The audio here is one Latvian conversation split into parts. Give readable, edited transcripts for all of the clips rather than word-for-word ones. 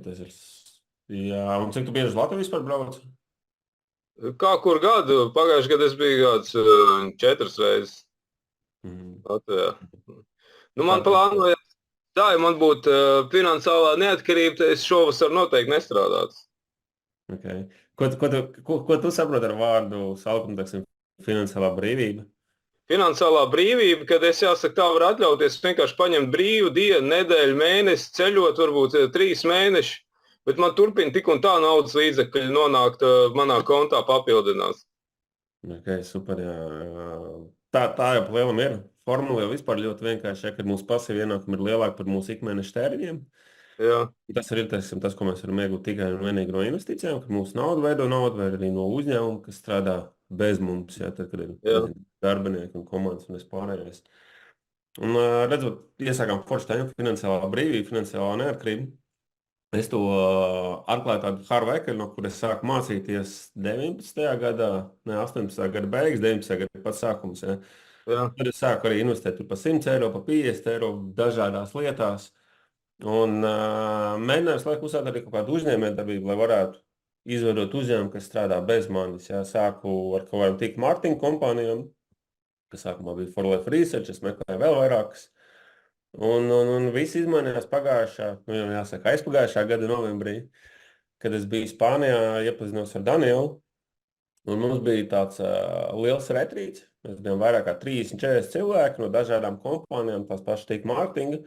tas ir. Jā, un cik tu bieži uz Latviju vispār brauc? Kā kur gadu? Pagājušajā gadā es biju kāds 4 reizes Mm. Latvijā. Nu, Kā man tev? plānoja, tā, ja man būtu finansiālā neatkarība, tad es šovasar noteikti nestrādātu. Okay. Ko tu saproti ar vārdu saukumu, teiksim, finansiālā brīvība? Finansiālā brīvība, kad es jāsaka, tā var atļauties vienkārši paņemt brīvu dienu, nedēļu, mēnesi, ceļot, varbūt 3 mēneši, bet man turpina tik un tā naudas līdzekļi nonākt manā kontā papildinās. Okay, super, jā. Tā jau pa lielam ir. Formula jau vispār ļoti vienkārši, ja, kad mūsu pasīvi ienākumi ir lielāki par mūsu ikmēneša tēriņiem. Jā, Tas ir teiksim, tas, ko mēs varam iegūt tikai un vienīgi no investīcijām, kad mūsu nauda veido naudu, vai arī no uzņēmuma, kas strādā bez mums, ja, tad, kad ir jā. nezinu, darbinieki un komandas un vispārējais. Un, redzot, iesākām foršu tēmu finansiālā brīvība, finansiālā neatkarība. Es to atklāju tādu haru veikalu, no kuras sāku mācīties 19. gadā, ne 18. gada beigas, 19. gada pats sākums. Ja. Jā. Tad es sāku arī investēt par 100 eiro, par 50 eiro dažādās lietās. Un mēģināju laiku uzsākt arī kaut kādu uzņēmējdarbību, lai varētu izveidot uzņēmumu, kas strādā bez manis. Ja. Sāku ar kaut kādām tīk mārketinga kompānijām, kas sākumā bija For Life Research, es meklēju vēl vairākas. Un viss izmainījās pagājušā, nu, jāsaka, aizpagājušā gada novembrī, kad es biju Spānijā, iepazinos ar Danielu. Un mums bija tāds liels retrīts. Mēs bijām vairāk kā 30-40 cilvēki no dažādām kompānijām, tās pašas tīk mārketinga.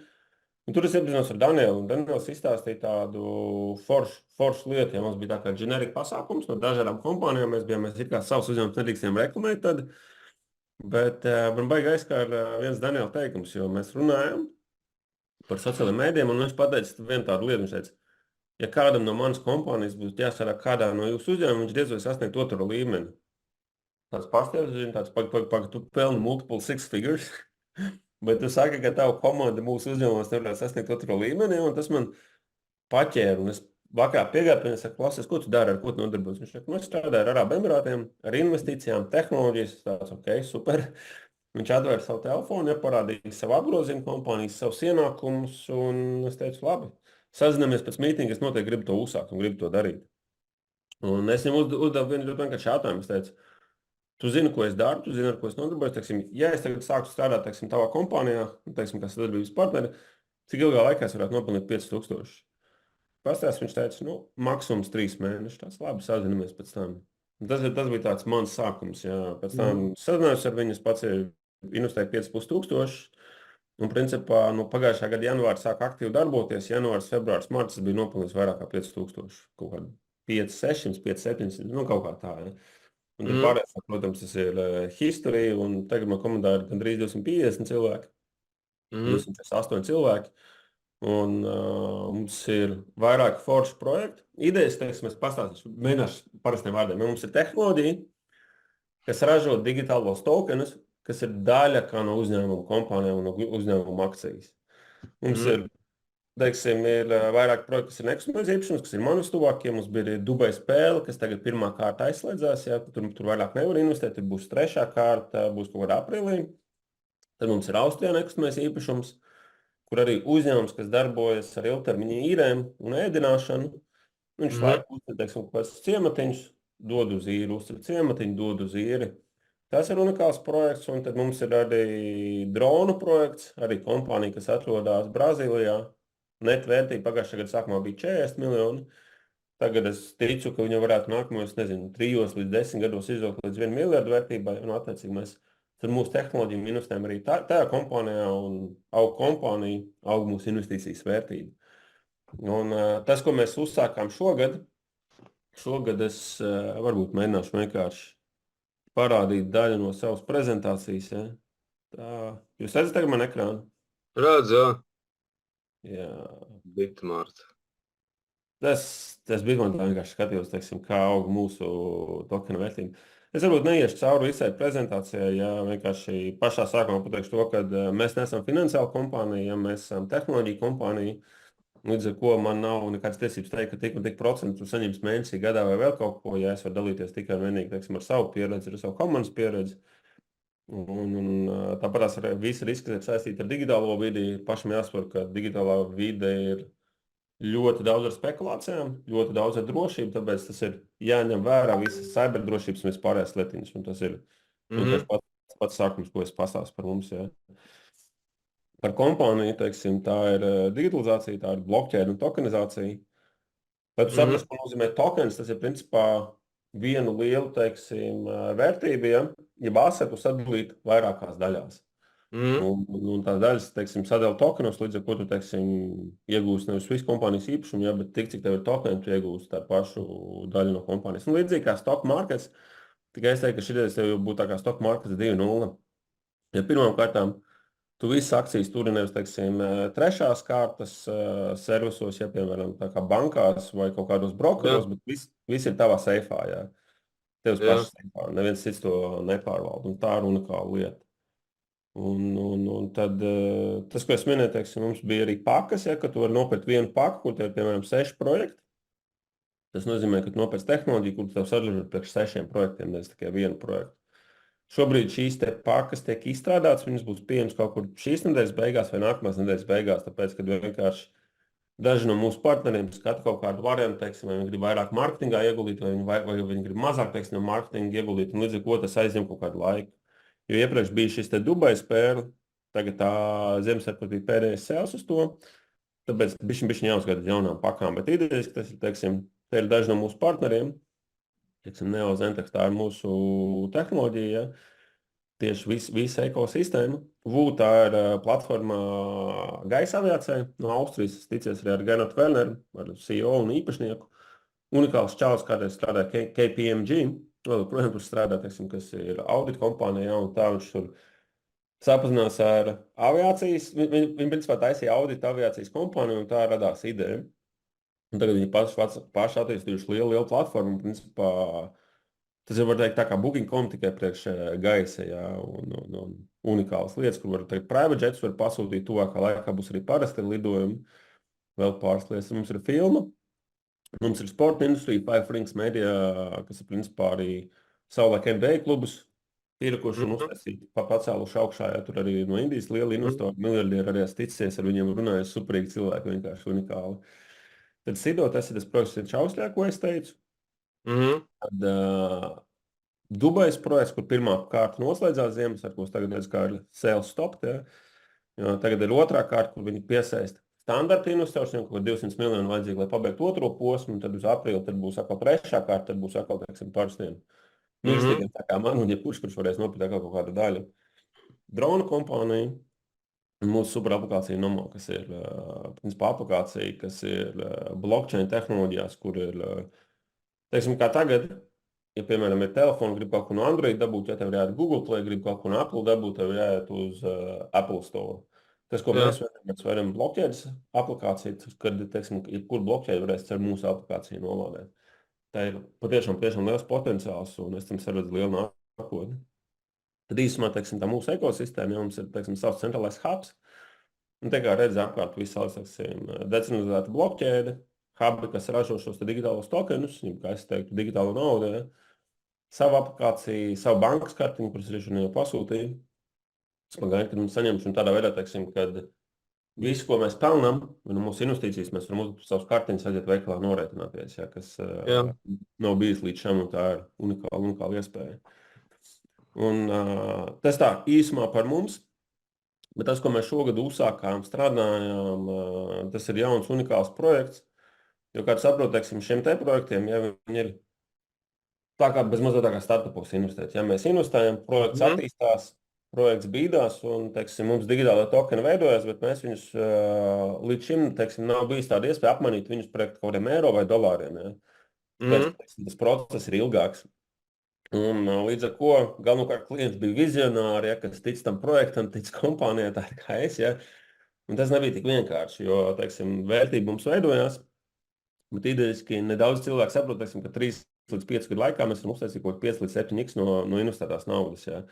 Un tur es iepazinos ar Danielu, un Daniels izstāstīja tādu foršu lietu. Ja mums bija tā kā ģenerika pasākums no dažādām kompānijām, mēs it kā savus uzņēmumus nedrīkstējām reklamēt tad. Bet man baigi aizskāra viens Daniela teikums, jo mēs runājam par sociālajiem mēdījiem, un viņš pateica vienu tādu lietu. Viņš teica, ja kādam no manas kompānijas būtu jāstrādā kādā no jūsu uzņēmumiem, viņš diez vai sasniegt otro līmeni. Tāds pārsteigums, tāds tu pelni multiple six figures, bet tu saki, ka tava komanda mūsu uzņēmumos nevarētu sasniegt otro līmeni, un tas man paķēra. Un es vakarā piegāju pie viņa, saku, klausies, ko tu dari, ar ko tu nodarbojies? Viņš saka, es strādāju ar Arābu Emirātiem, ar investīcijām, tehnoloģijas, tāds, ok, super. Viņš atvēra savu telefonu, ja, parādīja savu apgrozījumu kompānijas, savus ienākumus, un es teicu, labi, sazināmies pēc mītinga, es noteikti gribu to uzsākt un gribu to darīt. Un es viņam uzdevu vienu ļoti vienkārši jautājumu. Es teicu, tu zini, ko es daru, tu zini, ar ko es nodarbojos. Teiksim, ja es tagad sāku strādāt, teiksim, tavā kompānijā, teiksim, kā sadarbības partneri, cik ilgā laikā es varētu nopelnīt 5000? Pastāst, viņš teica, nu, maksimums 3 mēneši. Tas labi, sazināmies pēc tam. Un tas bija tāds mans sākums, jā. Pēc tam sazinājos ar viņu, es pats investēju 5500. Un, principā, no pagājušā gada janvāra sāka aktīvi darboties. Janvārs, februārs, marts bija nopelnījis vairāk kā 5000. Kaut kādā 5, 600, 5, 700, nu kaut kā tā. Ja. Un tad pārējais, protams, tas ir history, un tagad man komandā ir gandrīz 250 cilvēki. 208 cilvēki. Un mums ir vairāki forši projekti. Idejas, teiksim, es pastāstīšu, mēģināšu parastiem vārdiem. Mums ir tehnoloģija, kas ražo digitālos tokenus, kas ir daļa no uzņēmuma kompānijām un no uzņēmuma akcijas. Mums ir, teiksim, ir vairāk projekti, kas ir nekustamais īpašums, kas ir manas tuvākie. Mums bija Dubai spēle, kas tagad pirmā kārta aizslēdzās. Ja, tur vairāk nevar investēt, tur būs trešā kārta, būs kaut kādā aprīlī. Tad mums ir Austrijā nekustamais īpašums, kur arī uzņēmums, kas darbojas ar ilgtermiņa īrēm un ēdināšanu, viņš laiku uztur, teiksim, kaut kāds ciematiņš, dod uz īri, uztur ciematiņu, dod uz īri. Tas ir unikāls projekts, un tad mums ir arī dronu projekts, arī kompānija, kas atrodas Brazīlijā. Net vērtība pagājušā gada sākumā bija 40 miljoni. Tagad es ticu, ka viņi varētu nākamajos, 3 līdz 10 gados izaugt līdz 1 miljardu vērtībai, un attiecīgi mēs ar mūsu tehnoloģiju investējam arī tajā kompānijā, un aug kompānija, aug mūsu investīcijas vērtība. Un tas, ko mēs uzsākām šogad es varbūt mēģināšu vienkārši parādīt daļu no savas prezentācijas. Ja? Tā, jūs redzat tagad man ekrānu? Redzu, Jā. Bitmart. Tas bija man tā vienkārši skatījos, teiksim, kā aug mūsu tokena vērtība. Es varbūt neiešu cauri visai prezentācijai, ja vienkārši pašā sākumā pateikšu to, ka mēs neesam finansiāla kompānija, ja mēs esam tehnoloģija kompānija, līdz ar ko man nav nekādas tiesības teikt, ka tik un tik procentu tu saņems mēnesī, gadā vai vēl kaut ko, ja es varu dalīties tikai un vienīgi, teiksim, ar savu pieredzi, ar savu komandas pieredzi. Un tāpat arī visi riski, kas ir saistīti ar digitālo vidi, pašam jāsaprot, ka digitālā vide ir ļoti daudz ar spekulācijām, ļoti daudz ar drošību, tāpēc tas ir jāņem vērā visas cyberdrošības un vispārējās lietiņas. Un tas ir vienkārši pats sākums, ko es pastāstu par mums. Ja. Par kompāniju, teiksim, tā ir digitalizācija, tā ir blokķēde un tokenizācija. Lai tu saprastu, ko nozīmē tokens, tas ir principā vienu lielu, teiksim, vērtību, ja asetu sadalīt vairākās daļās. Un tās daļas, teiksim, sadala tokenos, līdz ar ko tu, teiksim, iegūsi nevis visu kompānijas īpašumu, bet tik, cik tev ir tokeni, tu iegūsi tā pašu daļu no kompānijas. Un līdzīgi kā stock markets, tikai es teiktu, ka šitais tev būtu tā kā stock markets 2.0. Ja pirmām kārtām, tu visas akcijas turi nevis, teiksim, trešās kārtas servisos, ja, piemēram, tā kā bankās vai kaut kādos brokeros, bet viss ir tavā seifā, jā. Tevs pašas seifā, neviens cits to nepārvalda, un tā ir unikāla lieta. Un tad tas, ko es minēju, teiksim, mums bija arī pakas, ja, ka tu vari nopirkt vienu paku, kur tev ir, piemēram, 6 projekti. Tas nozīmē, ka tu nopērci tehnoloģiju, kur tev sadalīt priekš 6 projektiem, nevis tikai vienu projektu. Šobrīd šīs te pakas tiek izstrādātas, viņas būs pieejamas kaut kur šīs nedēļas beigās vai nākamās nedēļas beigās, tāpēc, ka vienkārši daži no mūsu partneriem skata kaut kādu variantu, teiksim, vai viņi grib vairāk mārketingā ieguldīt, vai viņi grib mazāk, teiksim, no mārketinga ieguldīt, un līdz ar ko tas aizņem kaut kādu laiku. Jo iepriekš bija šis te Dubajas pērle, tagad tā Ziemassvētkos bija pēdējais sēls uz to, tāpēc bišķiņ jāuzgada jaunām pakām, bet idejas, ka tas ir, teiksim, te ir daži no mūsu partneriem, teiksim, Neo Zentex, tā ir mūsu tehnoloģija, tieši visa ekosistēma. VU tā ir platforma gaisa aviācijai no Austrijas, ticies arī ar Gernot Werneru, ar CEO un īpašnieku. Unikāls čalis, kādreiz strādāja KPMG, projām tur strādā, teiksim, kas ir audita kompānija, un tā viņš tur sapazinās ar aviācijas, viņi principā taisīja audita aviācijas kompāniju, un tā radās ideja. Un tagad viņi paši attīstījuši lielu platformu, un principā tas ir, var teikt, tā kā Booking.com tikai priekš gaisa, jā, un unikālas lietas, kur var teikt, private jets var pasūtīt tuvākā laikā, būs arī parasti lidojumi, vēl pāris lietas. Mums ir filma, mums ir sporta industrija, Five Rings Media, kas ir principā arī savulaik NBA klubus tirkuši un uztaisīti, pacēluši augšā, ja tur arī no Indijas liela investori, miljardieri arī ticies, ar viņiem runājas superīgi cilvēki, vienkārši unikāli. Tad Sido, tas ir tas projekts Čausļā, ko es teicu. Tad Dubajas projekts, kur pirmā kārta noslēdzās Ziemassvētkos, tagad redz, kā ir sales stop, ja. Jo tagad ir otrā kārta, kur viņi piesaista standarta investoriem, kur 200 miljoni vajadzīgi, lai pabeigtu otro posmu, un tad uz aprīli tad būs atkal trešā kārta, tad būs atkal, teiksim, parastiem mīlestīgiem, tā kā man un jebkurš, kurš varēs nopirkt atkal kaut kādu daļu. Drona kompānija, mūsu super aplikācija Nomo, kas ir, principā, aplikācija, kas ir blockchain tehnoloģijās, kur ir, teiksim, kā tagad, ja, piemēram, ir telefoni, grib kaut ko no Android dabūt, ja tev ir jāiet Google Play, grib kaut ko no Apple dabūt, tev ir jāiet uz Apple Store. Tas, ko mēs varam blokķēdes aplikāciju, kad, teiksim, jebkuru blokķēdi varēs ar mūsu aplikāciju nolādēt. Tā ir patiešām liels potenciāls, un es tam saredzu lielu nākotni. Tad īsumā, teiksim, tā mūsu ekosistēma, ja mums ir, teiksim, savs centrālais hubs, un te kā redz apkārt visās, teiksim, decentralizēta blokķēde, hubi, kas ražo šos digitālos tokenus, kā es teiktu, digitālo naudu, ja, savu aplikāciju, savu bankas kartiņu, kuras ir jau pasūtīju. Es pagaidu, kad mums saņemšu, un tādā veidā, teiksim, kad visu, ko mēs pelnam, un mūsu investīcijas, mēs varam uzlikt savus kartiņus, aiziet veikalā norēķināties, ja, kas nav bijis līdz šam, un tā ir unikāla iespēja. Un tas tā īsumā par mums, bet tas, ko mēs šogad uzsākām, strādājām, tas ir jauns, unikāls projekts, jo, kā tu saproti, teiksim, šiem te projektiem, ja viņi ir tā kā bez mazliet tā kā startupos investēt. Ja mēs investējam, projekts attīstās, projekts bīdās, un, teiksim, mums digitālā tokeni veidojas, bet mēs viņus līdz šim, teiksim, nav bijis tāda iespēja apmainīt viņus pret kaut kādiem eiro vai dolāriem. Ja. Tāpēc, teiksim, tas process ir ilgāks. Un līdz ar ko galvenokārt klients bija vizionāri, ja, kas tic tam projektam, tic kompānijai, tā kā es. Ja. Un tas nebija tik vienkārši, jo, teiksim, vērtība mums veidojās, bet idejiski nedaudz cilvēku saprot, teiksim, ka 3 līdz 5 gadu laikā mēs varam uztaisīt kaut 5 līdz 7x no investētās naudas. Ja.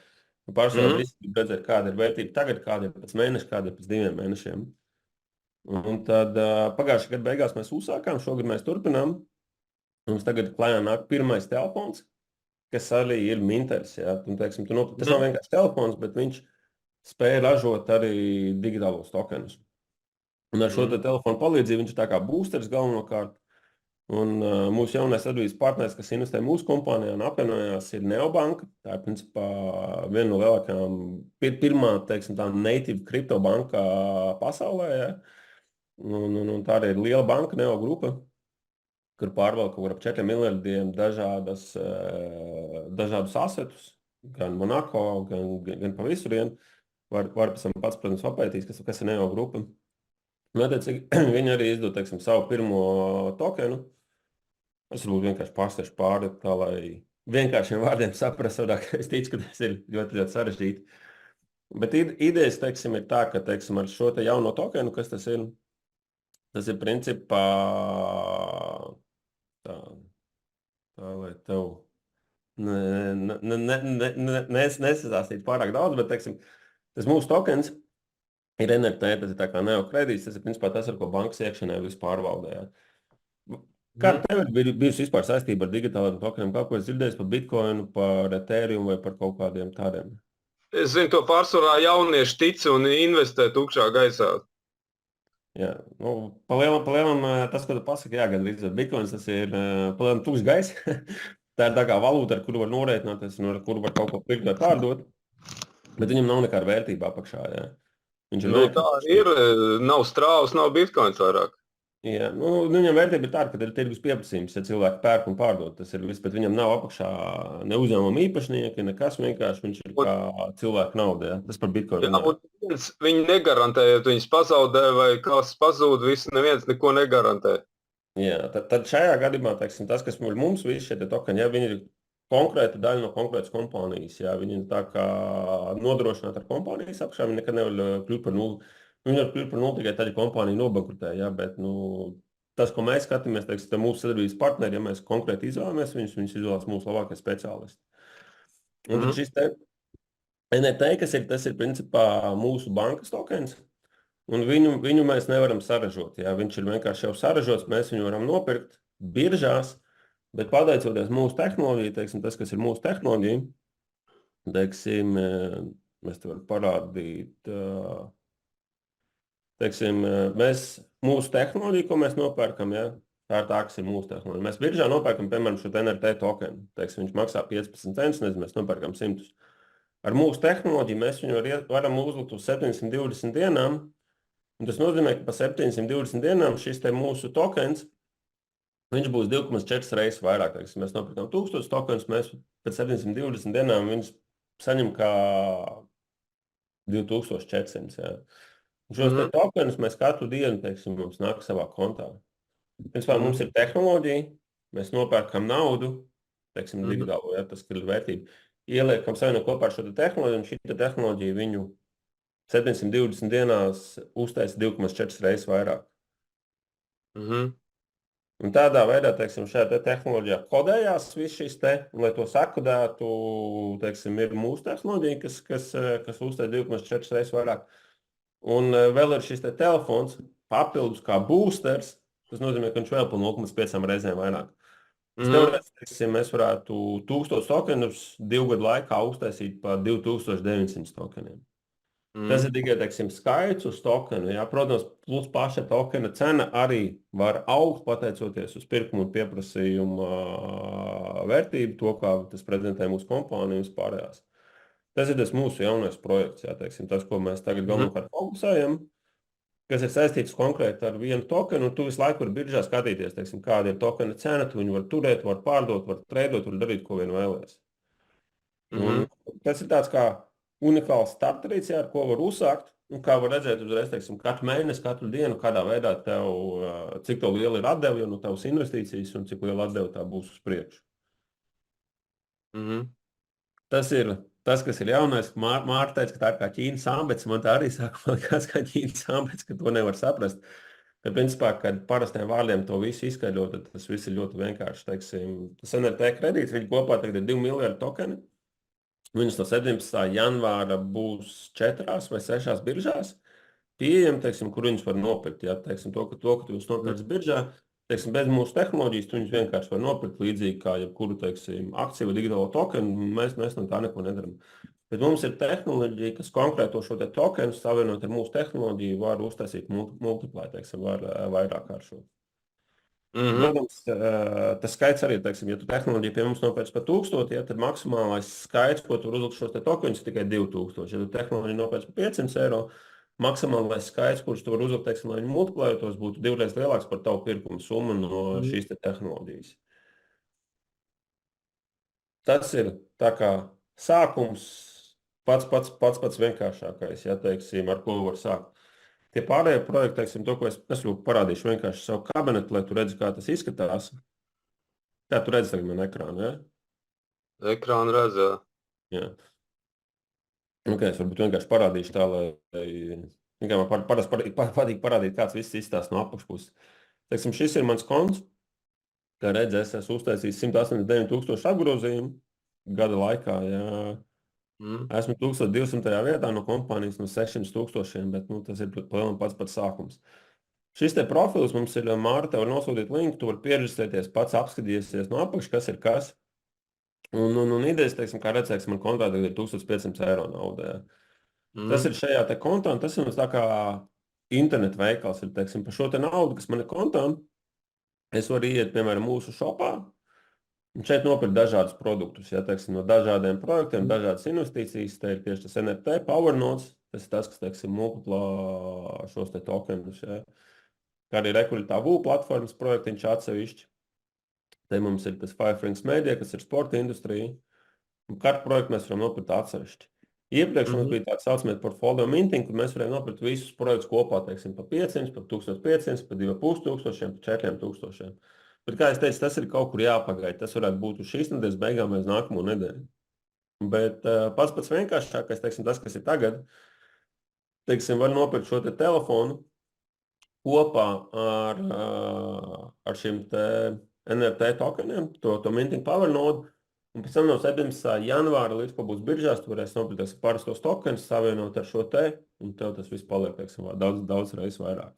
Pārsvarā visi grib redzēt, kāda ir vērtība tagad, kāda ir pēc mēneša, kāda ir pēc 2 mēnešiem. Un tad pagājušā gada beigās mēs uzsākām, šogad mēs turpinām. Mums tagad klājā nāk pirmais telefons, kas arī ir Minters. Ja? Un, teiksim, tas nav vienkārši telefons, bet viņš spēja ražot arī digitālos tokenus. Un ar šo te telefonu palīdzību viņš ir tā kā boosters galvenokārt. Un mūsu jaunais sadarbības partners, kas investē mūsu kompānijā un apvienojās, ir Neobanka. Tā ir principā viena no lielākajām, pirmā, teiksim, tā native kriptobanka pasaulē. Ja? Un tā arī ir liela banka, Neo grupa, kur pārvalda kaut kur ap 4 miljardiem dažādus asetus, gan Monako, gan pa visurien. Var pēc tam pats, protams, papētīt, kas ir Neo grupa. Un, attiecīgi, viņi arī izdod, teiksim, savu pirmo tokenu. Es varbūt vienkārši pārsteigšu pāri, tā lai vienkāršiem vārdiem saprastu, es ticu, ka tas ir ļoti, ļoti sarežģīti. Bet idejas, teiksim, ir tā, ka, teiksim, ar šo te jauno tokenu, kas tas ir principā tā lai tev nesastāstītu pārāk daudz, bet, teiksim, tas mūsu tokens ir NFT, tas ir tā kā neokredīts, tas ir principā tas, ar ko bankas iekšienē visu pārvaldē. Ja. Kā tev ir bijusi vispār saistība ar digitāliem tokeniem? Kā ko es dzirdēju par Bitcoinu, par Ethereum vai par kaut kādiem tādiem? Es zinu, to pārsvarā jaunieši tic un investē tukšā gaisā. Jā, nu, pa lielam tas, ko tu pasaki, jā, gan līdz Bitcoins, tas ir pa lielam tukšs gaiss. Tā ir tā kā valūta, ar kuru var norēķināties un ar kuru var kaut ko pirkt vai pārdot. Bet viņam nav nekāda vērtība apakšā, jā. Viņš ir Tā ir, nav strāvas, nav Bitcoins vairāk. Jā, viņam vērtība ir tāda, ka ir tirgus pieprasījums, ja cilvēki pērk un pārdod. Tas ir viss, bet viņam nav apakšā ne uzņēmuma īpašnieki, nekas vienkārši. Viņš ir kā cilvēka nauda. Ja? Tas par Bitcoin. Jā, viņi negarantē, ja viņas pazaudē vai kas pazūd, neviens neko negarantē. Jā, tad šajā gadījumā, teiksim, tas, kas mums visi šie tokeni, ja viņi ir konkrēta daļa no konkrētas kompānijas, ja viņi ir tā kā nodrošināti ar kompānijas apakšā, viņi nekad nevar kļūt par nulli. Viņi var kļūt par nulli tikai tad, ja kompānija nobankrutē, ja, bet tas, ko mēs skatāmies, teiksim, mūsu sadarbības partneri, ja mēs konkrēti izvēlamies, viņus izvēlās mūsu labākie speciālisti. Un tad šis te NFT, tas ir principā mūsu bankas tokens, un viņu mēs nevaram saražot. Ja. Viņš ir vienkārši jau saražots, mēs viņu varam nopirkt biržās, bet pateicoties mūsu tehnoloģiju, teiksim, tas, kas ir mūsu tehnoloģija, teiksim, mēs te varam parādīt... Teiksim, mūsu tehnoloģiju, ko mēs nopērkam, ja, tā ir tā, kas ir mūsu tehnoloģija. Mēs biržā nopērkam, piemēram, šo NFT tokenu. Teiksim, viņš maksā 15 centus, nezinu, mēs nopērkam 100. Ar mūsu tehnoloģiju mēs viņu varam uzlikt uz 720 dienām, un tas nozīmē, ka pa 720 dienām šis te mūsu tokens, viņš būs 2,4 reizes vairāk. Teiksim, mēs nopērkam 1000 tokenus, mēs pēc 720 dienām viņus saņem kā 2400, jā. Šos tokenus mēs katru dienu, teiksim, mums nāk savā kontā. Principā mums ir tehnoloģija, mēs nopērkam naudu, teiksim, digitālo, ja, tas ir vērtība. Ieliekam savienot kopā ar šo tehnoloģiju, un šī tehnoloģija viņu 720 dienās uztaisa 2,4 reizes vairāk. Un tādā veidā, teiksim, šajā tehnoloģijā kodējās viss šis te, un lai to sakodētu, teiksim, ir mūsu tehnoloģija, kas uztaisa 2,4 reizes vairāk. Un vēl ir šis te telefons papildus kā boosters, tas nozīmē, ka viņš vēl pa 0,5 reizēm vairāk. Teorētiski mēs varētu 1000 tokenus 2 gadu laikā uztaisīt pa 2900 tokeniem. Tas ir tikai, teiksim, skaits uz tokenu. Ja? Protams, plus paša tokena cena arī var augt pateicoties uz pirkumu un pieprasījumu vērtību, to, kā tas prezentē mūsu kompāniju un pārējās. Tas ir tas mūsu jaunais projekts, jā, teiksim, tas, ko mēs tagad galvenokārt fokusējam, kas ir saistīts konkrēti ar vienu tokenu, un tu visu laiku vari biržā skatīties, teiksim, kāda ir tokena cena, tu viņu var turēt, var pārdot, var treidot, var darīt, ko vien vēlies. Un tas ir tāds kā unikāls starterīts, ar ko var uzsākt, un kā var redzēt uzreiz, teiksim, katru mēnesi, katru dienu, kādā veidā tev, cik tev liela ir atdeve no tavas investīcijas un cik liela atdeve tā būs uz priekšu. Tas ir tas, kas ir jaunais. Mārta teica, ka tā ir kā Ķīnas ambets. Man tā arī sākumā likās kā Ķīnas ambets, ka to nevar saprast. Bet, principā, kad parastiem vārdiem to visu izskaidro, tad tas viss ir ļoti vienkārši. Teiksim, tas NFT kredīts, viņi kopā tagad ir 2 miljardi tokeni. Viņus no 17. janvāra būs 4 vai 6 biržās pieejami, teiksim, kur viņus var nopirkt. Ja? Teiksim, to, ka tu jūs nopirks biržā, teiksim, bez mūsu tehnoloģijas, tu viņus vienkārši var nopirkt līdzīgi kā jebkuru, teiksim, akciju vai digitālo tokenu, mēs no tā neko nedaram. Bet mums ir tehnoloģija, kas konkrēto šo te tokenu savienot ar mūsu tehnoloģiju, var uztaisīt multiply, teiksim, var vairāk kāršot. Protams, tas skaits arī, teiksim, ja tu tehnoloģiju pie mums nopērc par 1000, ja, tad maksimālais skaits, ko tu uzlikt šos te tokenus, ir tikai 2000. Ja tu tehnoloģiju nopērc par 500 eiro, maksimālais skaits, kurš tu var uzlikt, teiksim, lai viņi multiplējotos, būtu 2 reizes lielāks par tavu pirkumu summu no šīs te tehnoloģijas. Tas ir tā kā sākums pats vienkāršākais, ja, teiksim, ar ko var sākt. Tie pārējie projekti, teiksim, to, ko es parādīšu vienkārši savu kabinetu, lai tu redzi, kā tas izskatās. Tā, tu redzi tagad man ekrānu, ja? Ekrānu redzē. Jā. Ok, es varbūt vienkārši parādīšu tā, lai man patīk parādīt, kāds viss izstāsta no apakšpuses. Teiksim, šis ir mans konts. Kā redzi, es esmu uztaisījis 189,000 apgrozījumu gada laikā, jā. Esmu 1200. vietā no kompānijas no 600,000, bet tas ir pats sākums. Šis te profils mums ir Mārta, var nosūtīt linku, tu var pierģistrēties, pats apskatīsies no apakš, kas ir kas. Un idejas, teiksim, kā redzēs, man kontā tagad ir 1500 eiro naudā. Tas ir šajā te kontā, un tas ir mums tā kā internetu veikals, ir, teiksim, par šo te naudu, kas man ir kontā. Es varu iet, piemēram, mūsu shopā. Un šeit nopirkt dažādus produktus, ja, teiksim, no dažādiem projektiem, dažādas investīcijas. Te ir tieši tas NFT, PowerNodes, tas ir tas, kas, teiksim, multiplā šos te tokenus. Ja. Kā arī Rekulitā.vu platformas projektiņš atsevišķi. Te mums ir tas Five Rings Media, kas ir sporta industrija. Un katru projektu mēs varam nopirkt atsevišķi. Iepriekš mums bija tāds saucamie portfolio minting, kur mēs varējām nopirkt visus projektus kopā, teiksim, pa 500, pa 1500, pa 2500, pa 4000. Bet, kā es teicu, tas ir kaut kur jāpagaida. Tas varētu būt uz šīs nedēļas beigām vai uz nākamo nedēļu. Bet pats vienkāršākais, teiksim, tas, kas ir tagad, teiksim, var nopirkt šo te telefonu kopā ar šiem te NFT tokeniem, to minting power node, un pēc tam no 17. janvāra līdz ko būs biržās, tu varēsi nopirkt parastos tokenus, savienot ar šo te, un tev tas viss paliek, teiksim, daudz reizes vairāk.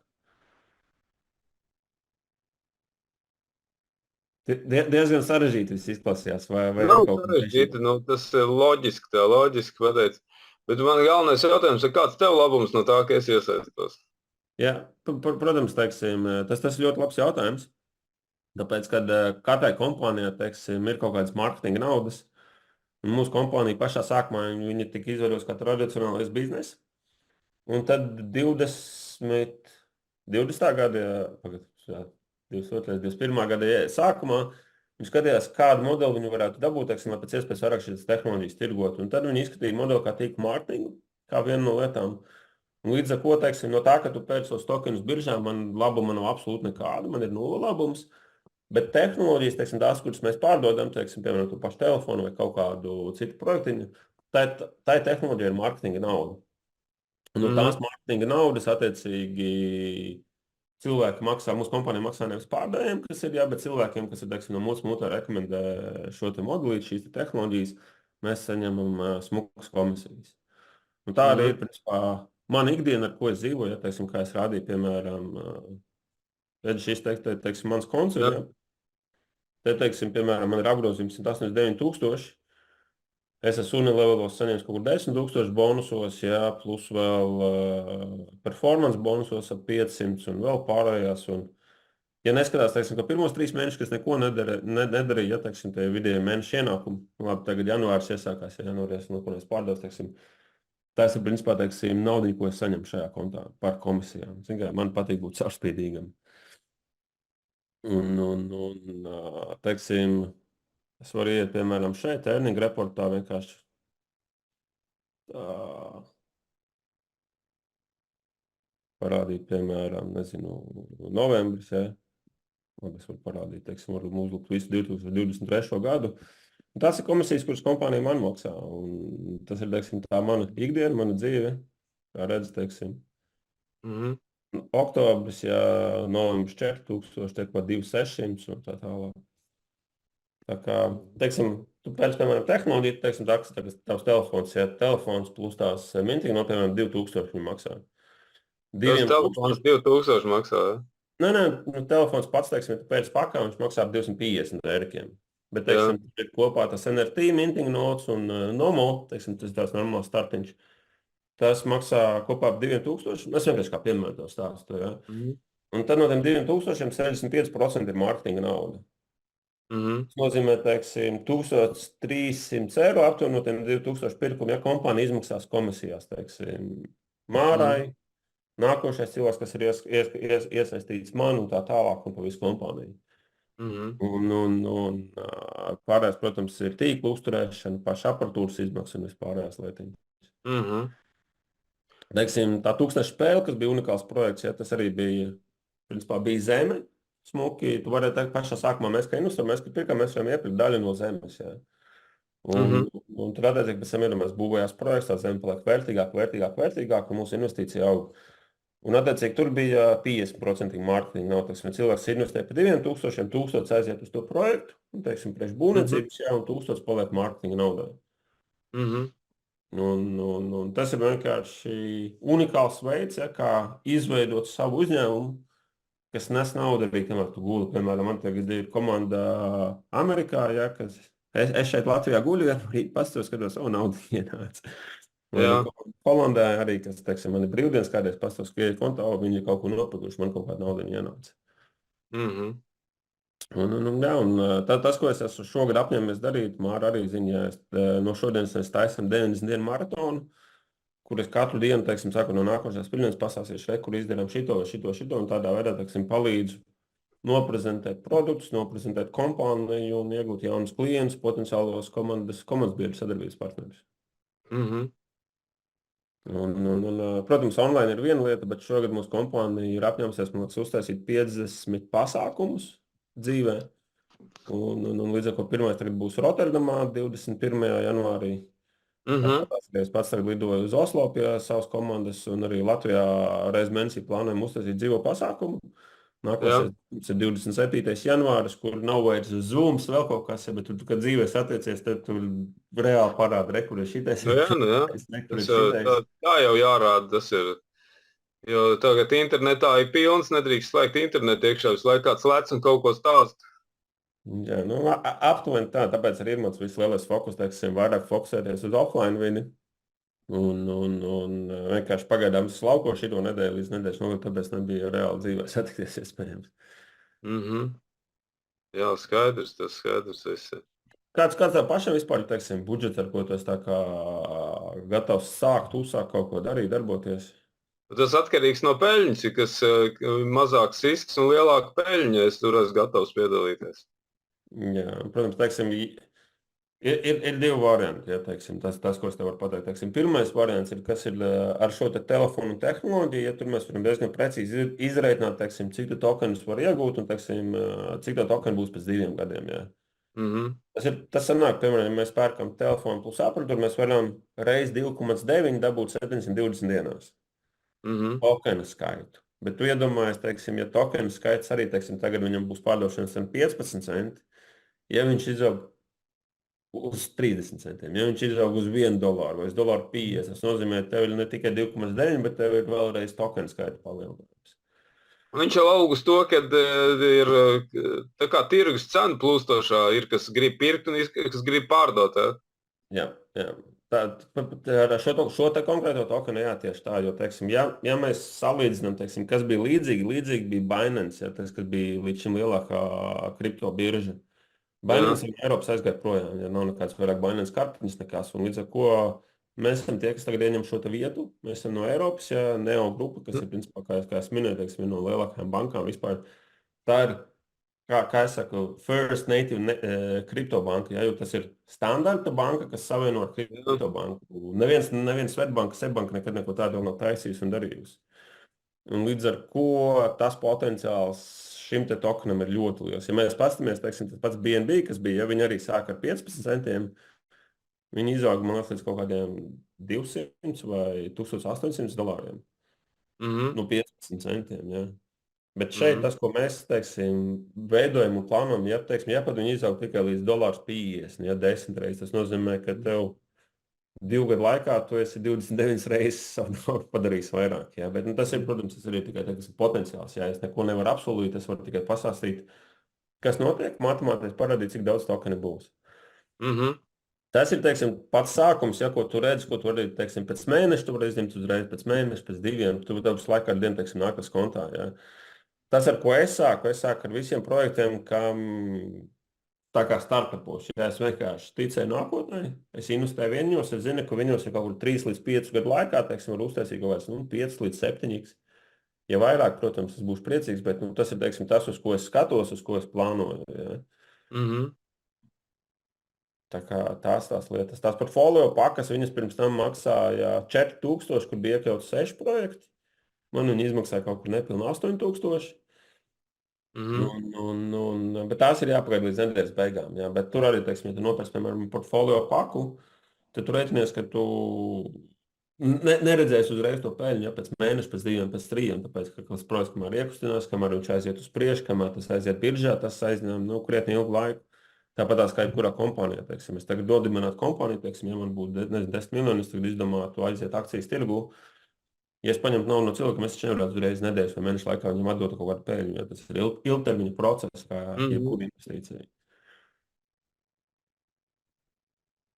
Diezgan sarežģīti viss izklausījās. Nav sarežģīti, tas ir loģiski pateikt. Bet man galvenais jautājums ir, kāds tev labums no tā, ka es iesaistos? Jā, protams, teiksim, tas ir ļoti labs jautājums. Tāpēc, kad katrai kompānijai, teiksim, ir kaut kādas mārketinga naudas, un mūsu kompānija pašā sākumā viņa tika izveidojusi kā tradicionālais biznes, un tad 20. gada, 21. gada sākumā viņi skatījās, kādu modeli viņi varētu dabūt, teiksim, lai pēc iespējas vairāk šīs tehnoloģijas tirgot. Un tad viņi izskatīja modeli kā tīkla mārketingu, kā vienu no lietām. Un līdz ar ko, teiksim, no tā, ka tu pēc tos tokenus biržā, man labuma nav absolūti nekāda, man ir nulle labums. Bet tehnoloģijas, teiksim, tās, kuras mēs pārdodam, teiksim, piemēram, tu pašu telefonu vai kaut kādu citu projektiņu, tā tehnoloģija ir mārketinga nauda. Un no tās mārketinga naudas, attiecīgi, cilvēki maksā, mūsu kompānija maksā nevis pārdevējiem, kas ir, jā, bet cilvēkiem, kas ir, teiksim, no mūsu mutā rekomendē šo te modelīti, šīs te tehnoloģijas, mēs saņemam smukas komisijas. Un tā arī ir, principā, mana ikdiena, ar ko es dzīvoju, ja, teiksim, kā es rādīju, piemēram, šis, teiksim, mans konts, ja. Te, teiksim, piemēram, man ir apgrozījums 189,000. Es esmu unilevelos saņēmis kaut kur 10,000 bonusos, jā, plus vēl performance bonusos ap 500 un vēl pārējās. Un, ja neskatās, teiksim, ka pirmos 3 mēnešus, kas neko nedarīja, ja, teiksim, tie vidēji mēneši ienākumi, labi, tagad janvārs iesākās, ja janvārs, no ko es pārdevu, teiksim, tas ir, principā, teiksim, naudiņa, ko es saņemu šajā kontā par komisijām. Zin, man patīk būt caurspīdīgam. Un teiksim, es varu iet, piemēram, šeit, earning reportā vienkārši parādīt, piemēram, nezinu, novembris, ja. Labi, es varu parādīt, teiksim, varu uzlikt visu 2023. gadu. Un tās ir komisijas, kuras kompānija man maksā. Un tas ir, teiksim, tā mana ikdiena, mana dzīve, kā redz, teiksim. Oktobris, ja novembris 4,000, tiek pat 2,600 un tā tālāk. Tā kā, teiksim, tu pēc, piemēram, tehnoloģiju, teiksim, tā, ka tavs telefons, ja telefons plus tās mintiņa, no, piemēram, 2,000 viņi maksā. Tas telefons 2,000 maksā, ja? Nē, telefons pats, teiksim, ja tu pēc pakā, viņš maksā 250 eirikiem. Bet, Jā. teiksim, ir kopā tas NFT minting notes un Nomo, teiksim, tas tāds normāls startiņš. Tas maksā kopā ap 2000. Es vienkārši kā piemēru to stāstu. Ja? Mhm. Un tad no tiem 2000 65% ir mārketinga nauda. Mhm. Tas nozīmē, teiksim, 1300 eiro aptuveni no tiem 2000 pirkumiem, ja kompānija izmaksās komisijās, teiksim, Mārai, Mhm. nākošais cilvēks, kas ir iesaistīts man un tā tālāk un pa visu kompāniju. Mhm. Un pārējais, protams, ir tīkla uzturēšana, paša aparatūras izmaksas un vispārējās lietiņas. Mhm. Teiksim, tā tūkstoša spēle, kas bija unikāls projekts, ja, tas arī bija, principā, bija zeme. Smuki, tu varēji teikt, pašā sākumā mēs, kā investori, mēs pirkām, mēs varam iepirkt daļu no zemes. Ja. Mhm. Un tur attiecīgi pēc tam iedomājas būvējās projekts, tā zeme paliek vērtīgāk, un mūsu investīcija aug. Un attiecīgi tur bija 50% mārketinga nauda. Teiksim, ja cilvēks investē par 2000, 1000 aiziet uz to projektu, un, teiksim, priekš Mhm. būvniecības, jā, un 1000 paliek mārketinga naudai. Mhm. Un tas ir vienkārši unikāls veids, ja, kā izveidot savu uzņēmumu, kas nes naudu arī, kamēr tu guli. Piemēram, man tagad ir komanda Amerikā, ja, kas es šeit Latvijā guļu, ja arī pastos, skatos, naudu ienāca. Man Jā. ir Holandē arī, kas, teiksim, man ir brīvdienas kādreiz pastos, ka ir kontā, viņi ir kaut ko nopaduši, man kaut kāda nauda ienāca. Mhm. Tas, ko es esmu šogad apņēmies darīt, Māra arī zina, ja no šodienas mēs taisam 90 dienu maratonu, kur es katru dienu, teiksim, saku, no nākošās pirmdienas pasāstīšu, kur izdarām šito, un tādā veidā, teiksim, palīdzu noprezentēt produktus, noprezentēt kompāniju un iegūt jaunus klientus, potenciālos komandas biedru sadarbības partnerus. Mhm. Protams, online ir viena lieta, bet šogad mūsu kompānija ir apņēmusies, man liekas, uztaisīt 50 pasākumus dzīvē. Un līdz ar to pirmais tagad būs Rotterdamā 21. janvārī. Mhm. Es pats tagad lidoju uz Oslo pie savas komandas, un arī Latvijā reiz mēnesī plānojam uztaisīt dzīvo pasākumu. Jā. Nākošais ir 27. janvāris, kur nav vairs Zooms, vēl kaut kas, bet tu, kad dzīvē satiecies, tad tu reāli parādi, kur ir šitais, Nu, jā, nu, jā. kur Tas ir šitais. tā jau jārāda. Tas ir. Jo tagad internetā ir pilns, nedrīkst slēgt internetu iekšā, visu laiku kāds lec un kaut ko stāst. Jā, aptuveni tā, tāpēc arī ir mans vislielākais fokus, teiksim, vairāk fokusēties uz offline vidi. Un vienkārši pagaidām es laukošu šo nedēļu līdz nedēļas nogalē, tāpēc nebija reāli dzīvē satikties iespējams. Mhm. Jā, skaidrs, tas skaidrs. Kāds tev pašam vispār, teiksim, budžets, ar ko tu esi tā kā gatavs uzsākt kaut ko darīt, darboties? Tas atkarīgs no peļņas, kas mazāks risks un lielāka peļņa. Es tur esmu gatavs piedalīties. Jā, protams, teiksim, ir divi varianti. Ja, teiksim, tas, ko es tev varu pateikt. Teiksim, pirmais variants ir, kas ir ar šo te telefonu tehnoloģiju. Ja tur mēs varam diezgan precīzi izreikināt, teiksim, cik tu tokenus var iegūt un teiksim, cik tā tokeni būs pēc 2 gadiem. Ja. Mhm. Tas sanāk, piemēram, ja mēs pērkam telefonu plus aparatūru, mēs varam reiz 2,9 dabūt 720 dienās Mhm. tokenu skaitu. Bet tu iedomājies, teiksim, ja tokenu skaits arī, teiksim, tagad viņam būs pārdošanas cena 15 centi, ja viņš izaug uz 30 centiem, ja viņš izaug uz $1 vai uz $1,50, tas nozīmē, ka tev ir ne tikai 2,9, bet tev ir vēlreiz tokenu skaita palielinājums. Viņš jau aug uz to, ka ir tā kā tirgus cena plūstošā, ir kas grib pirkt un kas grib pārdot. Jā. Ar šo te konkrēto tokenu, jā, tieši tā, jo, teiksim, ja mēs salīdzinām, teiksim, kas bija līdzīgi bija Binance, ja, tas, kas bija līdz šim lielākā kripto birža. Binance ir Eiropas aizgāja projām, ja nav nekāds vairāk Binance kartiņas nekas, un līdz ar ko mēs esam tie, kas tagad ieņem šo te vietu. Mēs esam no Eiropas, ja Neo grupa, kas ir, principā, kā es minēju, teiksim, viena no lielākajām bankām vispār. Tā ir, kā es saku, first native kriptobanka, ja, jo tas ir standarta banka, kas savieno ar kriptobanku. Neviens Svetbanka, Sebbanka nekad neko tādu vēl nav taisījusi un darījusi. Un līdz ar ko tas potenciāls šim te tokenam ir ļoti liels. Ja mēs paskatāmies, teiksim, tas pats BNB, kas bija, ja viņi arī sāka ar 15 centiem, viņi izauga, man liekas, līdz kaut kādiem 200 vai $1800. Mhm. 15 centiem, ja. Bet šeit Mhm. tas, ko mēs, teiksim, veidojam un plānojam, ja, teiksim, ja pat viņi izaug tikai līdz $1,50, ja 10 reizes, tas nozīmē, ka tev 2 gadu laikā tu esi 29 reizes savu naudu padarījis vairāk. Ja? Bet tas ir, protams, tas ir tikai tas potenciāls. Ja? Es neko nevaru apsolīt, es varu tikai pastāstīt, kas notiek, matemātiski parādīt, cik daudz tokeni būs. Mhm. Tas ir, teiksim, pats sākums, ja, ko tu redzi, ko tu vari, teiksim, pēc mēneša, tu vari izņemt uzreiz pēc mēneša, pēc 2, tu dabas laikā ar dienu, teiksim, nākas kontā, ja. Tas, ar ko es sāku ar visiem projektiem, kam tā kā startupos, ja es vienkārši ticēju nākotnē, es investēju viņos, es zinu, ka viņos ir kaut kur 3 līdz 5 gadu laikā, teiksim, var uztaisīt kaut kāds, 5 līdz 7. Ja vairāk, protams, es būšu priecīgs, bet tas ir, teiksim, tas, uz ko es skatos, uz ko es plānoju, ja. Mhm. Tā kā tās lietas. Tās portfolio pakas, viņas pirms tam maksāja 4000, kur bija iekļauts 6 projekti. Man viņi izmaksāja kaut kur nepilni 8000. Bet tās ir jāpagaida līdz nedēļas beigām. Jā. Bet tur arī, teiksim, ja tu nopērci, piemēram, portfolio paku, tad tu rēķinies, ka tu neredzēsi uzreiz to peļņu, ja pēc mēneša, pēc 2, pēc 3, tāpēc, ka tas projekts, kamēr iekustinās, kamēr viņš aiziet uz priekšu, kamēr tas aiziet biržā, tas aizņem, krietni ilgu laiku. Tāpat kā jebkurā kompānijā, teiksim, es tagad dodibinātu kompāniju, teiksim, ja man būtu 10 miljoni, es tagad izdomātu aiziet akcijas tirgu. Ja es paņemtu naudu no cilvēka, es nevarētu uzreiz nedēļas vai mēnešu laikā viņam atdot kaut kādu peļņu, jo tas ir ilgtermiņa process, kā jebkura investīcija.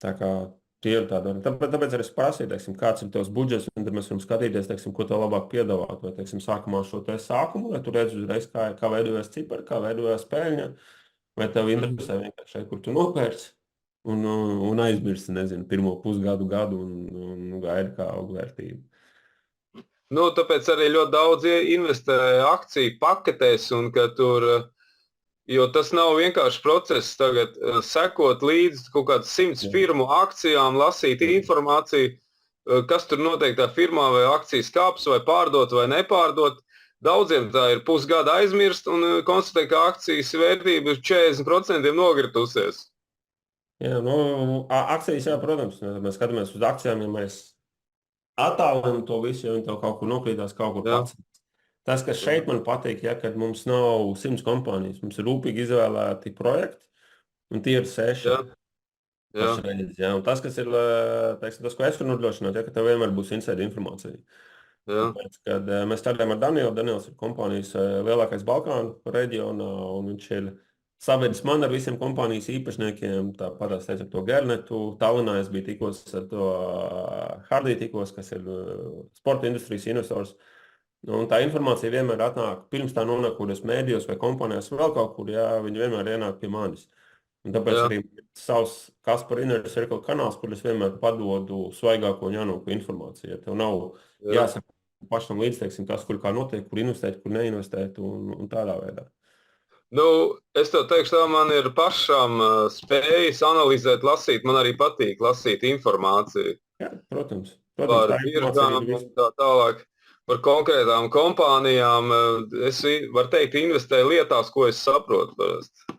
Tā kā tie ir tādi. Tāpēc arī es prasīju, teiksim, kāds ir tavs budžets, un tad mēs varam skatīties, teiksim, ko tev labāk piedāvāt. Vai, teiksim, sākumā šo te sākumu, lai tu redzi uzreiz, kā veidojas cipari, kā veidojas peļņa. Vai tev interesē vienkārši šeit, kur tu nopērci un aizmirsti, nezinu, pirmo pusgadu un gaidi kā augvērtību? Nu, tāpēc arī ļoti daudz investē akciju paketēs, un ka tur, jo tas nav vienkārši process tagad sekot līdz kaut kāds 100 firmu akcijām, lasīt informāciju, kas tur notiek tā firmā, vai akcijas kāps, vai pārdot, vai nepārdot. Daudziem tā ir pusgada aizmirst un konstatē, ka akcijas vērtība ir 40% nogritusies. Jā, akcijas, jā, protams, mēs skatāmies uz akcijām, ja mēs attālinām to visu, ja viņi tev kaut kur nokrītās, kaut kur pats. Tas, kas šeit man patīk, ja, kad mums nav 100 kompānijas, mums ir rūpīgi izvēlēti projekti, un tie ir 6. Pašreiz, ja. Un tas, kas ir, teiksim, tas, ko es varu nodrošināt, ja, ka tev vienmēr būs inside informācija. Tāpēc, kad mēs strādājam ar Danielu, Daniels ir kompānijas lielākais Balkānu reģionā, un viņš ir savedis man ar visiem kompānijas īpašniekiem, tāpat es teicu ar to Gernetu, Tallinā es biju tikos ar to Hardī tikos, kas ir sporta industrijas investors. Un tā informācija vienmēr atnāk, pirms tā nonāk kuros mēdījos vai kompānijās vēl kaut kur, jā, viņi vienmēr ienāk pie manis. Un tāpēc arī savs Kaspar Inner Circle kanāls, kur es vienmēr padodu svaigāko un jaunāko informāciju. Ja tev nav jāsaka pašam līdz, teiksim, tas, kur kā notiek, kur investēt, kur neinvestēt un tādā veidā. Nu, es tev teikšu, tā man ir pašam spējas analizēt, lasīt, man arī patīk lasīt informāciju. Jā, protams. Par biržām un tā tālāk. Par konkrētām kompānijām es varu teikt, investēju lietās, ko es saprotu parasti.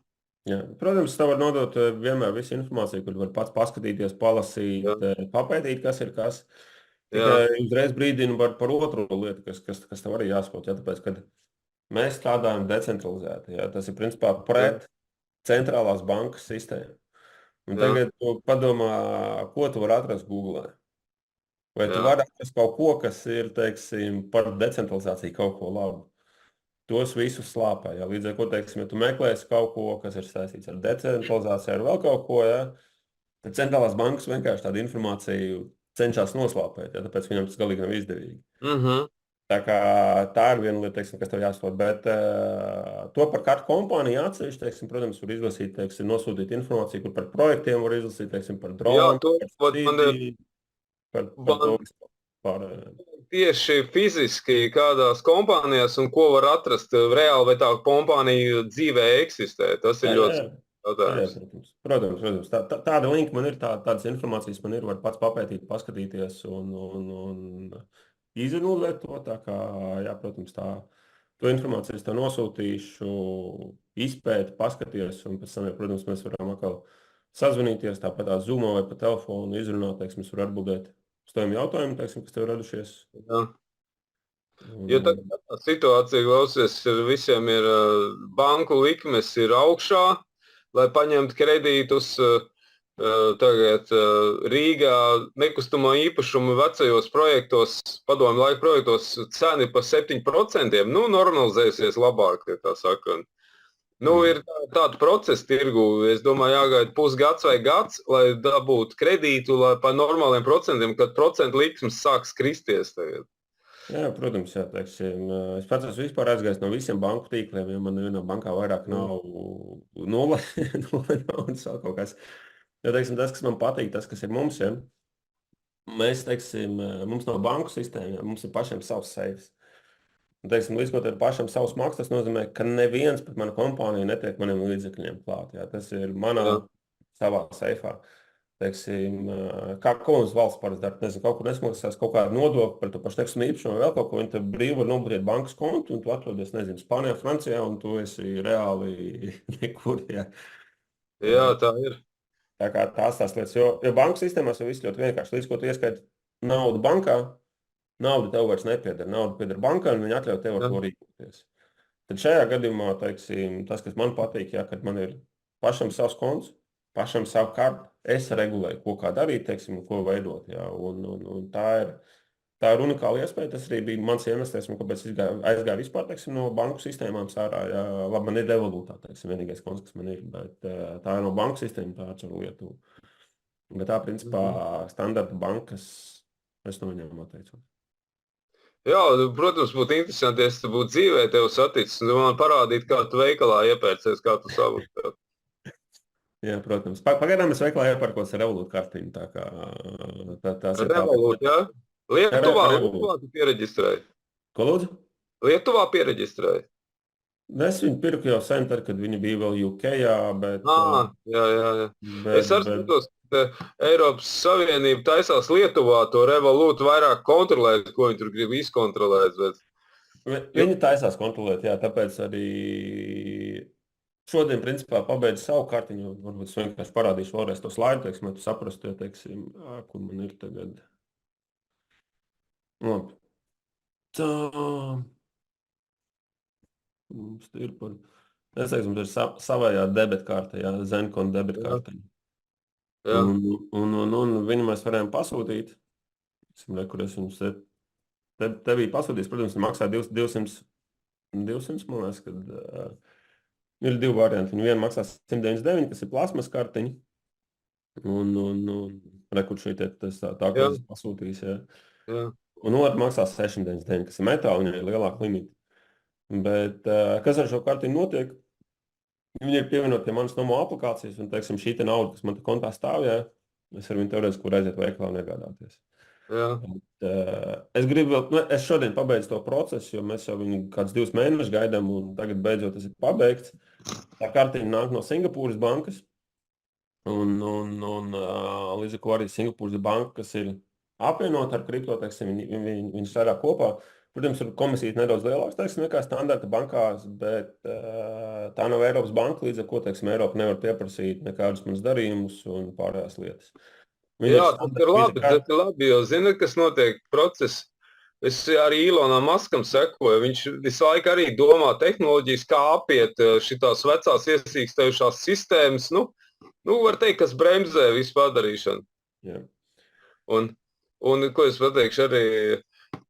Jā, protams, tev var nodot vienmēr visu informāciju, kur var pats paskatīties, palasīt, papētīt, kas ir kas. Tikai uzreiz brīdinu par otru lietu, kas tev arī jāsaprot. Ja, tāpēc, kad mēs strādājam decentralizēti, ja, tas ir principā pret centrālās bankas sistēmu. Un tagad tu padomā, ko tu vari atrast Google. Vai tu vari atrast kaut ko, kas ir, teiksim, par decentralizāciju kaut ko labu. Tos visus slāpē. Ja? Līdz ar ko, teiksim, ja tu meklēsi kaut ko, kas ir saistīts ar decentralizāciju ar vēl kaut ko, ja? Tad centrālās bankas vienkārši tādu informāciju cenšas noslāpēt, ja? Tāpēc viņam tas galīgi nav izdevīgi. Tā kā tā ir viena lieta, teiksim, kas tev jāsaprot, bet to par katru kompāniju atsevišķi, teiksim, protams, var izlasīt, teiksim, nosūtīt informāciju, kur par projektiem var izlasīt, teiksim, par dronu, par to vispār. Tieši fiziski kādās kompānijās un ko var atrast reāli, vai tā kompānija dzīvē eksistē. Tas ir ļoti jautājums. Protams. Tāda linka man ir, tādas informācijas man ir, var pats papētīt, paskatīties un izanalizēt to. Tā kā, jā, protams, to informāciju es tev nosūtīšu, izpēti, paskaties, un pēc tam, protams, mēs varam atkal sazvanīties, tāpat tā Zoomā vai pa telefonu izrunāt, teiksim, es varu atbildēt uz tiem jautājumiem, teiksim, kas tev radušies. Jo tā situācija, klausies, visiem ir banku likmes ir augšā, lai paņemtu kredītus. Tagad Rīgā nekustamo īpašumu vecajos projektos, padomju laika projektos cena ir pa 7%. Nu, normalizēsies labāk, tā saka. Ir tāda procesa tirgu. Es domāju, jāgaida pusgads vai gads, lai dabūtu kredītu, lai par normāliem procentiem, kad procentu likmes sāks kristies tagad. Jā, protams, jā, teiksim, es pats esmu vispār aizgājis no visiem banku tīkliem, jo man nevienā bankā vairāk nav nulle naudas vēl kaut kas. Jo, teiksim, tas, kas man patīk, tas, kas ir mums, ja, mēs, teiksim, mums nav banku sistēma, ja, mums ir pašiem savs seifs. Teiksim, līdz ko tev pašam savs maksas, tas nozīmē, ka neviens pat mana kompānija netiek maniem līdzekļiem klāt. Jā. Tas ir manā savā seifā. Teiksim, kā mums valsts parasti dara, nezinu, kaut kur nesmaksās kaut kādu nodokli par to pašu tekstu īpašumu vai vēl kaut ko, viņi te brīvi var nobloķēt bankas kontu, un tu atrodies, nezinu, Spānijā, Francijā, un tu esi reāli nekur, jā. Jā, tā ir. Tā kā tās lietas, jo banku sistēmās jau viss ļoti vienkārši. Līdz ko tu ieskaiti naudu bankā, nauda tev vairs nepieder. Nauda pieder bankai, un viņi atļauj tev ar to rīkoties. Tad šajā gadījumā, teiksim, tas, kas man patīk, jā, kad man ir pašam savs konts, pašam savu kartu, es regulēju, ko kā darīt, teiksim, un ko veidot. Jā, un tā ir unikāla iespēja. Tas arī bija mans iemesls, teiksim, kāpēc es aizgāju vispār, teiksim, no banku sistēmām sārā. Jā, labi, man ir devalūtā, teiksim, vienīgais konts, kas man ir, bet tā ir no banku sistēma, tā ir caur Lietuvu. Bet tā, principā, standarta bankas, es no viņām atteicos. Jā, protams, būtu interesanti, ja es būtu dzīvē tev saticis, un man parādīt, kā tu veikalā iepērcies, kā tu savu. Jā, protams. Pagaidām es veikalā iepērkos ar Revolut kartiņu, tā kā tās ir Revolut, jā? Lietuvā tu piereģistrēji? Ko lūdzu? Lietuvā piereģistrēji? Es viņu pirku jau sen, tad, kad viņi bija vēl UK-jā, bet... Jā. Es arī skatos, ka Eiropas Savienība taisās Lietuvā to Revolut vairāk kontrolēt, ko viņi tur grib izkontrolēt. Bet... Viņi taisās kontrolēt, jā, tāpēc arī šodien, principā, pabeidzu savu kartiņu. Varbūt es vienkārši parādīšu vēlreiz to slaidu, teiksim, lai tu saprastu, teiksim, kur man ir tagad. Labi. Tā... Mums ir par... Es teiksim, tas ir savējā debetkārta, jā, Zenkon debetkārtiņa. Un viņu mēs varējām pasūtīt. Kur es viņus tevī pasūtījis, protams, maksā 200, man liekas, kad ir divi varianti. Viņu vienu maksā 199, kas ir plasmas kartiņa. Un rekur šeit tā, ko es pasūtījis, jā. Un otru maksā 699, kas ir metāla, viņai ir lielāka limita. Bet kas ar šo kartiņu notiek? Viņi ir pievienot pie manas Nomo aplikācijas, un, teiksim, šī te nauda, kas man te kontā stāv, jā, es ar viņu teorētiski kur aiziet veikalā un iegādāties. Bet, es šodien pabeidzu to procesu, jo mēs jau viņu kāds 2 mēnešus gaidām, un tagad beidzot tas ir pabeigts. Tā kartiņa nāk no Singapūras bankas, un līdz ar ko arī Singapūras banka, kas ir apvienot ar kripto, teiksim, viņi strādā kopā. Protams, ir komisijas nedaudz lielāks, teiksim, nekā standarta bankās, bet tā nav Eiropas banka, līdz ar ko, teiksim, Eiropa nevar pieprasīt nekādus manas darījumus un pārējās lietas. Tas ir labi, jo zini, kas notiek process. Es arī Ilonam Maskam sekoju, viņš visu laiku arī domā tehnoloģijas, kā apiet šitās vecās iesīkstējušās sistēmas, var teikt, kas bremzē visu padarīšanu. Jā. Un ko es pateikšu arī...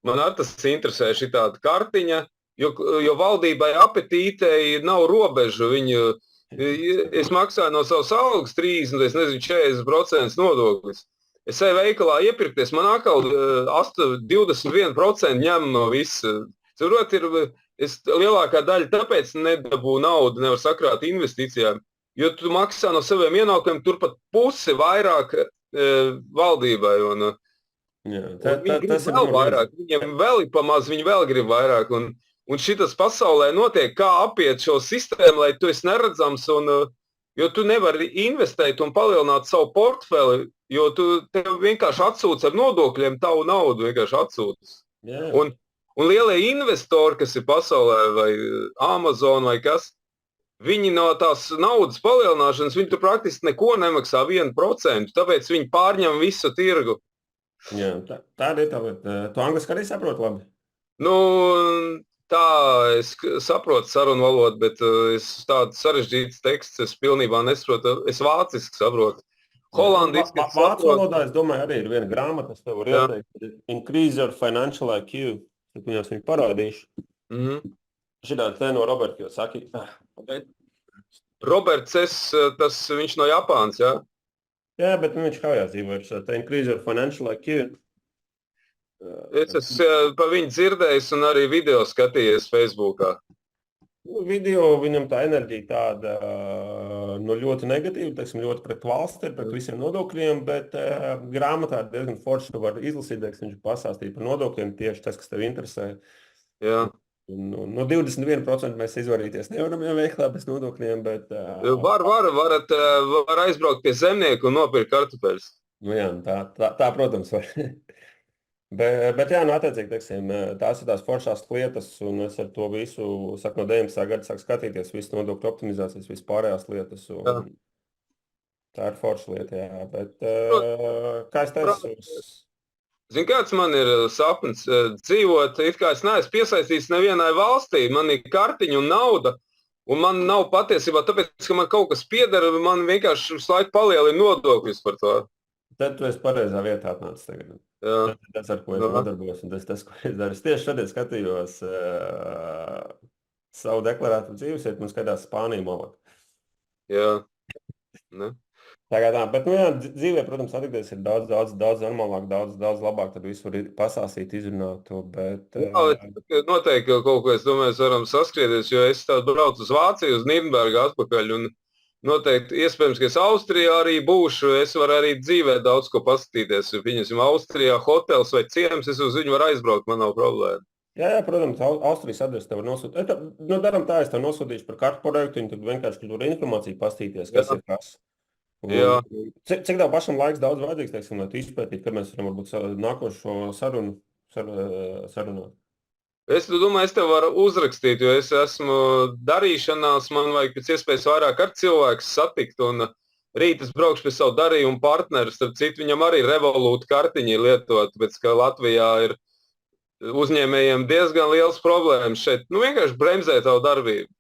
Man arī tas interesē šī tāda kartiņa, jo valdībai apetītei nav robežu. Es maksāju no savas algas 40% nodoklis. Es eju veikalā iepirkties, man atkal 21% ņem no visa. Lielākā daļa tāpēc nedabū naudu, nevar sakrāt investīcijām, jo tu maksā no saviem ienākumiem turpat pusi vairāk valdībai. Tas ir vēl vairāk, viņiem vēl ir pamaz, viņi vēl grib vairāk, un šitas pasaulē notiek, kā apiet šo sistēmu, lai tu esi neredzams, jo tu nevari investēt un palielināt savu portfeli, jo tev vienkārši atsūc ar nodokļiem tavu naudu, vienkārši atsūc. Un lielie investori, kas ir pasaulē, vai Amazon vai kas, viņi no tās naudas palielināšanas, viņi tu praktiski neko nemaksā 1%, tāpēc viņi pārņem visu tirgu. Jā, tā ir tā lieta. Tu angliski arī saproti labi? Tā es saprotu sarunu valodu, bet es tādu sarežģīts teksts, es pilnībā nesaprotu. Es vāciski saprotu. Holandiski saprotu. Vācu valodā, es domāju, arī ir viena grāmata, kas tev var ieteikt. Increase your financial IQ. Tad viņos viņu parādīšu. Šitā te no Roberta, jo saki, Roberts viņš no Japānas, jā? Jā, bet viņš kājās dzīvo ar tā increase your financial IQ. Es esmu pa viņu dzirdējis un arī video skatījies Facebookā. Video viņam tā enerģija tāda ļoti negatīva, teiksim, ļoti pret valsti, pret visiem nodokļiem, bet grāmatā ir diezgan forši, ka var izlasīt, viņš pastāstīja par nodokļiem tieši tas, kas tev interesē. Jā. No 21% mēs izvairīties nevaram jau veiklā bez nodokļiem, bet... Var aizbraukt pie zemnieku un nopirkt kartupeļus. Nu jā, tā protams, var. Bet jā, attiecīgi, teiksim, tās ir tās foršās lietas, un es ar to visu, saku, no 19. gada sāku skatīties, visu nodokļu optimizācijas, visu pārējās lietas, un tā ir forša lieta, jā, bet, kā es teicu... Zini, kāds man ir sapnis dzīvot, it kā es neesmu piesaistīts nevienai valstī, man ir kartiņa un nauda, un man nav patiesībā, tāpēc, ka man kaut kas piedara, man vienkārši visu laiku palielina nodokļus par to. Tad tu esi pareizā vietā atnācis tagad. Tas, ar ko es nodarbojos, un tas, ko es daru. Es tieši šodien skatījos savu deklarētu dzīvesvietu, man skatās Spāniju malāk. Jā. Ne? Tā, bet, nu jā, dzīvē, protams, attīkties ir daudz normālāk, daudz labāk, tad visu var pasāstīt, izrunāt to, bet... Jā, noteikti kaut ko, es domāju, varam saskrieties, jo es tādu braucu uz Vāciju, uz Nīrnbergu atpakaļ, un noteikti, iespējams, ka es Austrijā arī būšu, es varu arī dzīvē daudz ko paskatīties, viņam Austrijā hotels vai ciems, es uz viņu varu aizbraukt, man nav problēma. Jā, protams, Austrijas adresi tev var nosūtīt. Daram tā, es tev nosūtīšu par kartu projektu, un tad vienkārši tur informāciju pastīties, kas ir kas. Cik tev pašam laiks daudz vajadzīgs, teiksim, lai tu izpētītu, kad mēs varam varbūt nākošo sarunāt? Es domāju, es tev varu uzrakstīt, jo es esmu darīšanās, man vajag pēc iespējas vairāk ar cilvēku satikt, un rīt es braukšu pie savu darījumu partneru, starp citu viņam arī Revolūta kartiņi lietot, tāpēc, ka Latvijā ir uzņēmējiem diezgan liels problēmas šeit, vienkārši bremzē tavu darbību.